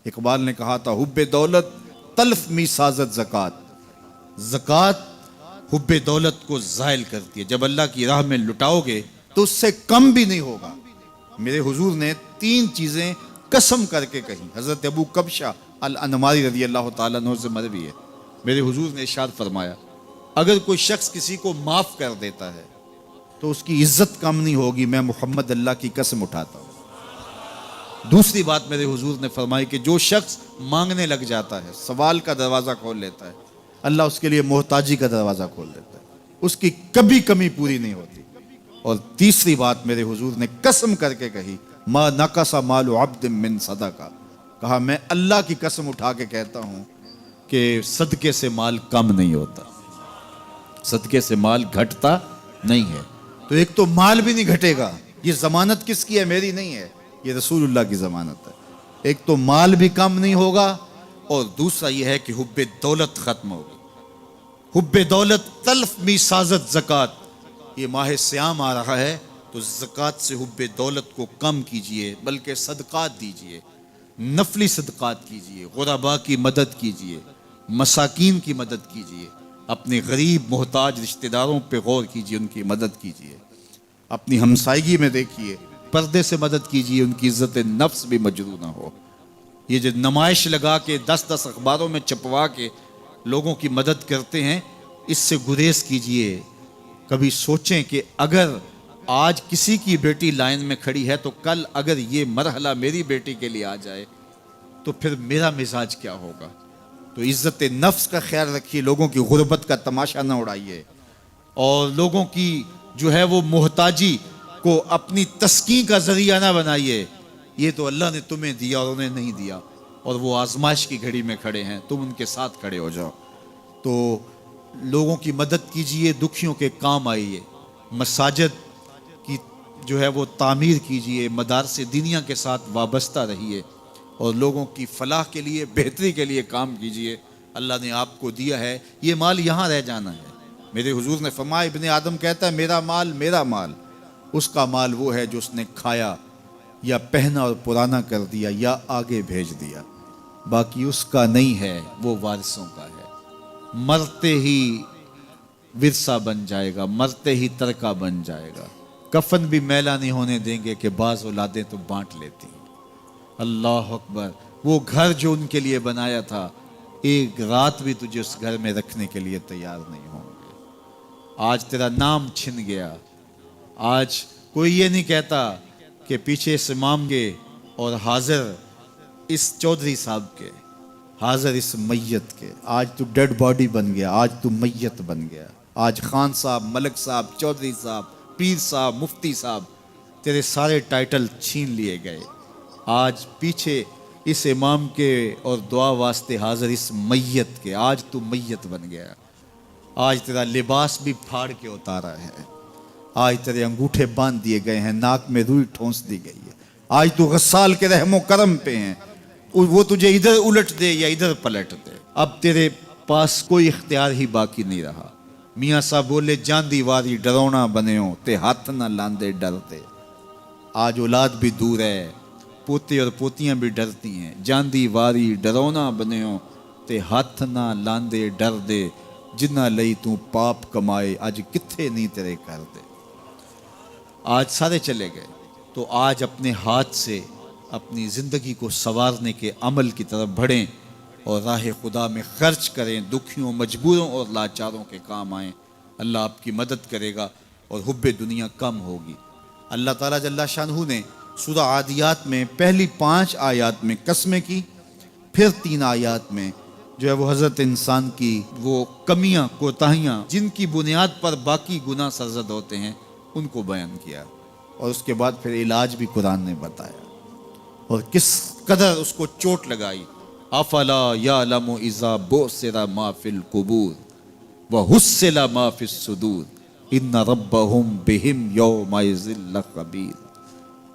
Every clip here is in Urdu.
اقبال نے کہا تھا حب دولت تلف می سازت زکات، زکات حب دولت کو زائل کرتی ہے، جب اللہ کی راہ میں لٹاؤ گے تو اس سے کم بھی نہیں ہوگا۔ میرے حضور نے 3 چیزیں قسم کر کے کہیں، حضرت ابو کبشہ الانماری رضی اللہ تعالیٰ عنہ سے مروی ہے، میرے حضور نے ارشاد فرمایا اگر کوئی شخص کسی کو معاف کر دیتا ہے تو اس کی عزت کم نہیں ہوگی، میں محمد اللہ کی قسم اٹھاتا ہوں۔ دوسری بات میرے حضور نے فرمائی کہ جو شخص مانگنے لگ جاتا ہے، سوال کا دروازہ کھول لیتا ہے، اللہ اس کے لیے محتاجی کا دروازہ کھول دیتا ہے، اس کی کبھی کمی پوری نہیں ہوتی۔ اور تیسری بات میرے حضور نے قسم کر کے کہی ما نقص مال عبد من صدقہ، کہا میں اللہ کی قسم اٹھا کے کہتا ہوں کہ صدقے سے مال کم نہیں ہوتا، صدقے سے مال گھٹتا نہیں ہے۔ تو ایک تو مال بھی نہیں گھٹے گا، یہ ضمانت کس کی ہے؟ میری نہیں ہے، یہ رسول اللہ کی ضمانت ہے۔ ایک تو مال بھی کم نہیں ہوگا، اور دوسرا یہ ہے کہ حب دولت ختم ہوگی۔ حب دولت تلف می سازت زکات، یہ ماہ سیام آ رہا ہے تو زکات سے حب دولت کو کم کیجئے، بلکہ صدقات دیجئے، نفلی صدقات کیجئے، غرباء کی مدد کیجئے، مساکین کی مدد کیجئے، اپنے غریب محتاج رشتہ داروں پہ غور کیجئے، ان کی مدد کیجئے، اپنی ہمسائیگی میں دیکھیے، پردے سے مدد کیجئے، ان کی عزت نفس بھی مجروح نہ ہو۔ یہ جو نمائش لگا کے 10 اخباروں میں چھپوا کے لوگوں کی مدد کرتے ہیں، اس سے گریز کیجئے۔ کبھی سوچیں کہ اگر آج کسی کی بیٹی لائن میں کھڑی ہے تو کل اگر یہ مرحلہ میری بیٹی کے لیے آ جائے تو پھر میرا مزاج کیا ہوگا؟ تو عزت نفس کا خیال رکھیے، لوگوں کی غربت کا تماشا نہ اڑائیے، اور لوگوں کی جو ہے وہ محتاجی کو اپنی تسکین کا ذریعہ نہ بنائیے۔ یہ تو اللہ نے تمہیں دیا اور انہیں نہیں دیا، اور وہ آزمائش کی گھڑی میں کھڑے ہیں، تم ان کے ساتھ کھڑے ہو جاؤ۔ تو لوگوں کی مدد کیجئے، دکھیوں کے کام آئیے، مساجد کی جو ہے وہ تعمیر کیجئے، مدارس دینیا کے ساتھ وابستہ رہیے، اور لوگوں کی فلاح کے لیے، بہتری کے لیے کام کیجئے۔ اللہ نے آپ کو دیا ہے، یہ مال یہاں رہ جانا ہے۔ میرے حضور نے فرمایا ابن آدم کہتا ہے میرا مال میرا مال، اس کا مال وہ ہے جو اس نے کھایا یا پہنا اور پرانا کر دیا یا آگے بھیج دیا، باقی اس کا نہیں ہے، وہ وارثوں کا ہے۔ مرتے ہی ورثہ بن جائے گا، مرتے ہی ترکہ بن جائے گا۔ کفن بھی میلا نہیں ہونے دیں گے کہ بعض اولادیں تو بانٹ لیتی ہیں۔ اللہ اکبر، وہ گھر جو ان کے لیے بنایا تھا، ایک رات بھی تجھے اس گھر میں رکھنے کے لیے تیار نہیں ہوں گے۔ آج تیرا نام چھن گیا، آج کوئی یہ نہیں کہتا کہ پیچھے اس امام کے اور حاضر اس چودھری صاحب کے، حاضر اس میت کے۔ آج تو ڈیڈ باڈی بن گیا، آج تو میت بن گیا۔ آج خان صاحب، ملک صاحب، چودھری صاحب، پیر صاحب، مفتی صاحب، تیرے سارے ٹائٹل چھین لیے گئے۔ آج پیچھے اس امام کے اور دعا واسطے حاضر اس میت کے، آج تو میت بن گیا۔ آج تیرا لباس بھی پھاڑ کے اتارا ہے، آج تیرے انگوٹھے باندھ دیے گئے ہیں، ناک میں روئی ٹھونس دی گئی ہے۔ آج تو غسال کے رحم و کرم پہ ہیں، وہ تجھے ادھر الٹ دے یا ادھر پلٹ دے، اب تیرے پاس کوئی اختیار ہی باقی نہیں رہا۔ میاں صاحب بولے جان دیواری ڈرونا بنے ہو تے ہاتھ نہ لاندے ڈرتے۔ آج اولاد بھی دور ہے، پوتے اور پوتیاں بھی ڈرتی ہیں، جان دیواری ڈرونا بنے ہو تے ہاتھ نہ لاندے ڈر دے، جنہ لئی تو پاپ کمائے اج کتھے نہیں تیرے کر دے۔ آج سارے چلے گئے، تو آج اپنے ہاتھ سے اپنی زندگی کو سنوارنے کے عمل کی طرف بڑھیں اور راہ خدا میں خرچ کریں، دکھیوں، مجبوروں اور لاچاروں کے کام آئیں۔ اللہ آپ کی مدد کرے گا اور حب دنیا کم ہوگی۔ اللہ تعالیٰ جل شانہ نے سورہ عادیات میں پہلی 5 آیات میں قسمیں کی، پھر 3 آیات میں جو ہے وہ حضرت انسان کی وہ کمیاں، کوتاہیاں جن کی بنیاد پر باقی گناہ سرزد ہوتے ہیں ان کو بیان کیا، اور اس کے بعد پھر علاج بھی قرآن نے بتایا، اور کس قدر اس کو چوٹ لگائی۔ افلا یعلم اذا بعثر ما فی القبور وحصل ما فی الصدور ان ربهم بهم یومئذ لخبیر۔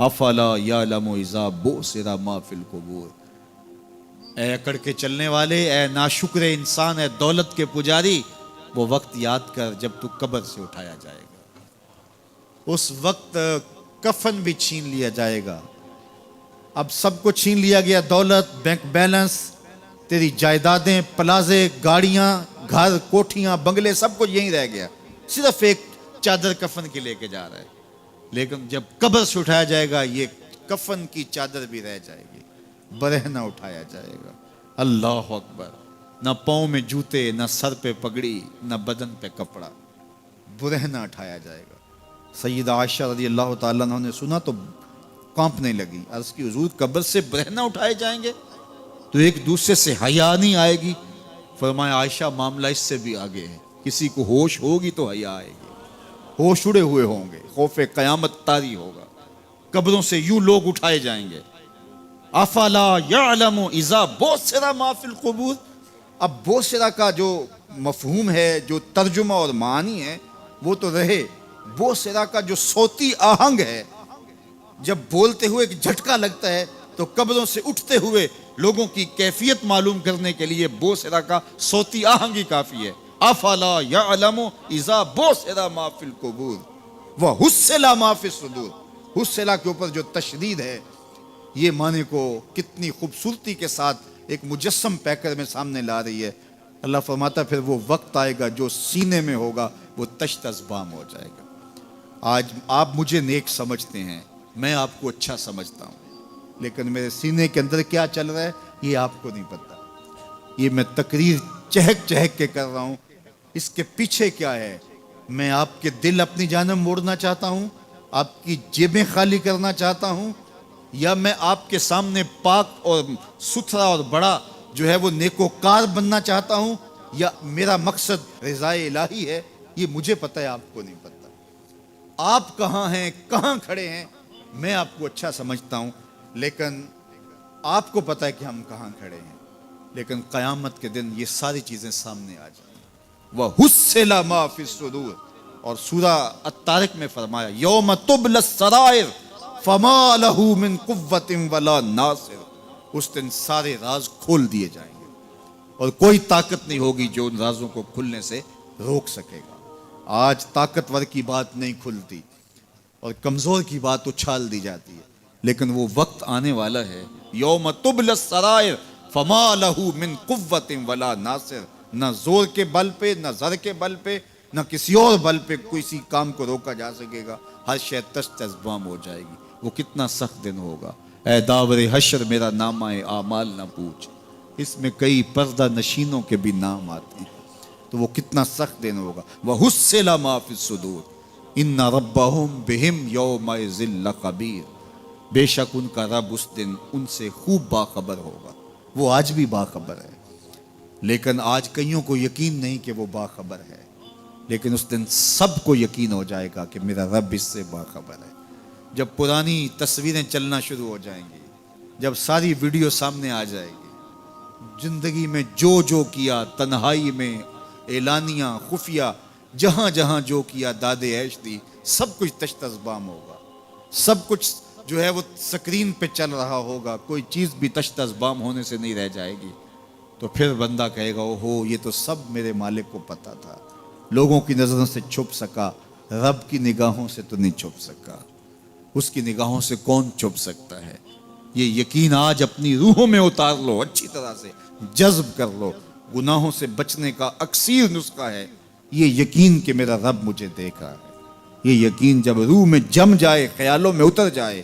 افلا یعلم اذا بعثر ما فی القبور، اے اکڑ کے چلنے والے، اے ناشکر انسان، اے دولت کے پجاری، وہ وقت یاد کر جب تو قبر سے اٹھایا جائے گا۔ اس وقت کفن بھی چھین لیا جائے گا، اب سب کو چھین لیا گیا، دولت، بینک بیلنس، تیری جائیدادیں، پلازے، گاڑیاں، گھر، کوٹھیاں، بنگلے، سب کچھ یہیں رہ گیا، صرف ایک چادر کفن کی لے کے جا رہا ہے۔ لیکن جب قبر سے اٹھایا جائے گا یہ کفن کی چادر بھی رہ جائے گی، برہنہ اٹھایا جائے گا۔ اللہ اکبر، نہ پاؤں میں جوتے، نہ سر پہ پگڑی، نہ بدن پہ کپڑا، برہنہ اٹھایا جائے گا۔ سیدہ عائشہ رضی اللہ تعالیٰ عنہ نے سنا تو کانپنے لگی، عرض کی حضور قبر سے برہنہ اٹھائے جائیں گے تو ایک دوسرے سے حیا نہیں آئے گی؟ فرمایا عائشہ معاملہ اس سے بھی آگے ہے، کسی کو ہوش ہوگی تو حیا آئے گی، ہوش اڑے ہوئے ہوں گے، خوف قیامت طاری ہوگا، قبروں سے یوں لوگ اٹھائے جائیں گے۔ افلا یعلم اذا بوسر ما فی القبور، اب بوسرا کا جو مفہوم ہے، جو ترجمہ اور معنی ہے وہ تو رہے، بوسرا کا جو صوتی آہنگ ہے، جب بولتے ہوئے ایک جھٹکا لگتا ہے تو قبروں سے اٹھتے ہوئے لوگوں کی کیفیت معلوم کرنے کے لیے بوسرا کا صوتی آہنگ ہی کافی ہے۔ افلا یعلم اذا بوسر ما فی القبور وحصل ما فی الصدور، حصلہ کے اوپر جو تشدید ہے، یہ معنی کو کتنی خوبصورتی کے ساتھ ایک مجسم پیکر میں سامنے لا رہی ہے۔ اللہ فرماتا پھر وہ وقت آئے گا جو سینے میں ہوگا وہ تشت ازبام ہو جائے گا۔ آج آپ مجھے نیک سمجھتے ہیں، میں آپ کو اچھا سمجھتا ہوں، لیکن میرے سینے کے اندر کیا چل رہا ہے یہ آپ کو نہیں پتا۔ یہ میں تقریر چہک چہک کے کر رہا ہوں، اس کے پیچھے کیا ہے؟ میں آپ کے دل اپنی جانب موڑنا چاہتا ہوں، آپ کی جیبیں خالی کرنا چاہتا ہوں، یا میں آپ کے سامنے پاک اور ستھرا اور بڑا جو ہے وہ نیکوکار بننا چاہتا ہوں، یا میرا مقصد رضائے الہی ہے؟ یہ مجھے پتہ ہے، آپ کو نہیں پتہ۔ آپ کہاں ہیں، کہاں کھڑے ہیں، میں آپ کو اچھا سمجھتا ہوں، لیکن آپ کو پتہ ہے کہ ہم کہاں کھڑے ہیں۔ لیکن قیامت کے دن یہ ساری چیزیں سامنے آ جائیں۔ وَحُصِّلَ مَا فِي الصُّدُورِ، اور سورہ الطارق میں فرمایا یوم تبلی السرائر فما لہ من قوت ولا ناصر، اس دن سارے راز کھول دیے جائیں گے اور کوئی طاقت نہیں ہوگی جو ان رازوں کو کھلنے سے روک سکے گا۔ آج طاقتور کی بات نہیں کھلتی اور کمزور کی بات اچھال دی جاتی ہے، لیکن وہ وقت آنے والا ہے یوم تبلی السرائر فما لہ من قوت ولا ناصر، نہ زور کے بل پہ، نہ زر کے بل پہ، نہ کسی اور بل پہ کسی کام کو روکا جا سکے گا، ہر شے تشت ازبام ہو جائے گی۔ وہ کتنا سخت دن ہوگا، اے داور حشر میرا نامہ اعمال نہ پوچھ، اس میں کئی پردہ نشینوں کے بھی نام آتے ہیں، تو وہ کتنا سخت دن ہوگا۔ وَحُصِّلَ مَا فِي الصُّدُورِ إِنَّ رَبَّهُمْ بِهِمْ يَوْمَئِذٍ لَخَبِيرٌ، بے شک ان کا رب اس دن ان سے خوب باخبر ہوگا۔ وہ آج بھی باخبر ہے، لیکن آج کئیوں کو یقین نہیں کہ وہ باخبر ہے، لیکن اس دن سب کو یقین ہو جائے گا کہ میرا رب اس سے باخبر ہے۔ جب پرانی تصویریں چلنا شروع ہو جائیں گی، جب ساری ویڈیو سامنے آ جائے گی، زندگی میں جو جو کیا، تنہائی میں، اعلانیہ، خفیہ، جہاں جہاں جو کیا، داد عیش دی، سب کچھ تشت ازبام ہوگا، سب کچھ جو ہے وہ سکرین پہ چل رہا ہوگا، کوئی چیز بھی تشت ازبام ہونے سے نہیں رہ جائے گی۔ تو پھر بندہ کہے گا اوہو یہ تو سب میرے مالک کو پتا تھا، لوگوں کی نظروں سے چھپ سکا، رب کی نگاہوں سے تو نہیں چھپ سکا، اس کی نگاہوں سے کون چھپ سکتا ہے؟ یہ یقین آج اپنی روحوں میں اتار لو، اچھی طرح سے جذب کر لو۔ گناہوں سے بچنے کا اکثیر نسخہ ہے یہ یقین کہ میرا رب مجھے دیکھ رہا ہے۔ یہ یقین جب روح میں جم جائے، خیالوں میں اتر جائے،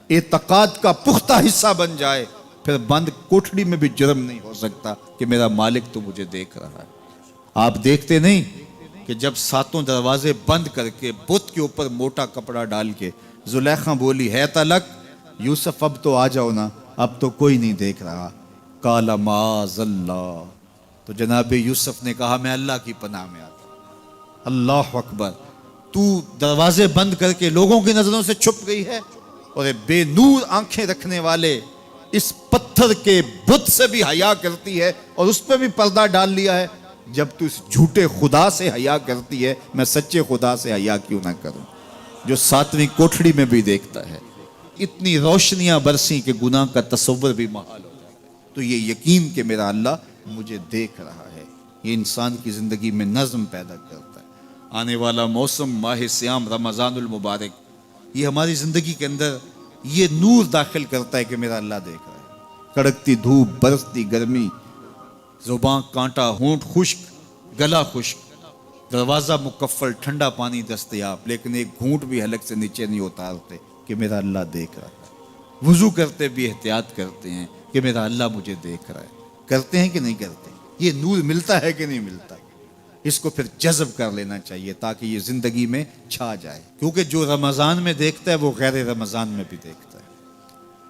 اعتقاد کا پختہ حصہ بن جائے، پھر بند کوٹھڑی میں بھی جرم نہیں ہو سکتا کہ میرا مالک تو مجھے دیکھ رہا ہے۔ آپ دیکھتے نہیں کہ جب ساتوں دروازے بند کر کے بت کے اوپر موٹا کپڑا ڈال کے زلیخا بولی ہے تلک یوسف اب تو آ جاؤ نا، اب تو کوئی نہیں دیکھ رہا، قال معاذ اللہ، تو جناب یوسف نے کہا میں اللہ کی پناہ میں آتا ہوں۔ اللہ اکبر، تو دروازے بند کر کے لوگوں کی نظروں سے چھپ گئی ہے، اور بے نور آنکھیں رکھنے والے اس پتھر کے بت سے بھی حیا کرتی ہے اور اس پہ بھی پردہ ڈال لیا ہے۔ جب تو اس جھوٹے خدا سے حیا کرتی ہے، میں سچے خدا سے حیا کیوں نہ کروں جو ساتویں کوٹھڑی میں بھی دیکھتا ہے۔ اتنی روشنیاں برسی کہ گناہ کا تصور بھی محال ہو جاتا ہے۔ تو یہ یقین کہ میرا اللہ مجھے دیکھ رہا ہے، یہ انسان کی زندگی میں نظم پیدا کرتا ہے۔ آنے والا موسم ماہ سیام رمضان المبارک، یہ ہماری زندگی کے اندر یہ نور داخل کرتا ہے کہ میرا اللہ دیکھ رہا ہے. کڑکتی دھوپ، برستی گرمی، زباں کانٹا، ہونٹ خشک، گلا خشک، دروازہ مکفل، ٹھنڈا پانی دستیاب، لیکن ایک گھونٹ بھی حلق سے نیچے نہیں اتارتے کہ میرا اللہ دیکھ رہا ہے. وضو کرتے بھی احتیاط کرتے ہیں کہ میرا اللہ مجھے دیکھ رہا ہے. کرتے ہیں کہ نہیں کرتے؟ یہ نور ملتا ہے کہ نہیں ملتا؟ اس کو پھر جذب کر لینا چاہیے تاکہ یہ زندگی میں چھا جائے. کیونکہ جو رمضان میں دیکھتا ہے وہ غیر رمضان میں بھی دیکھتا ہے.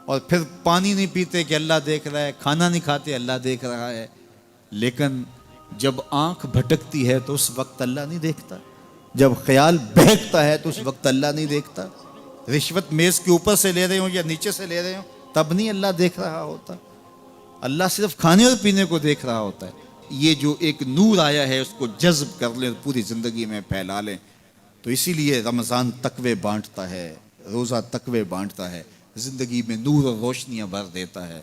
اور پھر پانی نہیں پیتے کہ اللہ دیکھ رہا ہے، کھانا نہیں کھاتے اللہ دیکھ رہا ہے، لیکن جب آنکھ بھٹکتی ہے تو اس وقت اللہ نہیں دیکھتا. جب خیال بہکتا ہے تو اس وقت اللہ نہیں دیکھتا. رشوت میز کے اوپر سے لے رہے ہوں یا نیچے سے لے رہے ہوں تب نہیں اللہ دیکھ رہا ہوتا. اللہ صرف کھانے اور پینے کو دیکھ رہا ہوتا ہے. یہ جو ایک نور آیا ہے اس کو جذب کر لیں، پوری زندگی میں پھیلا لیں. تو اسی لیے رمضان تقوی بانٹتا ہے، روزہ تقوی بانٹتا ہے، زندگی میں نور اور روشنیاں بھر دیتا ہے.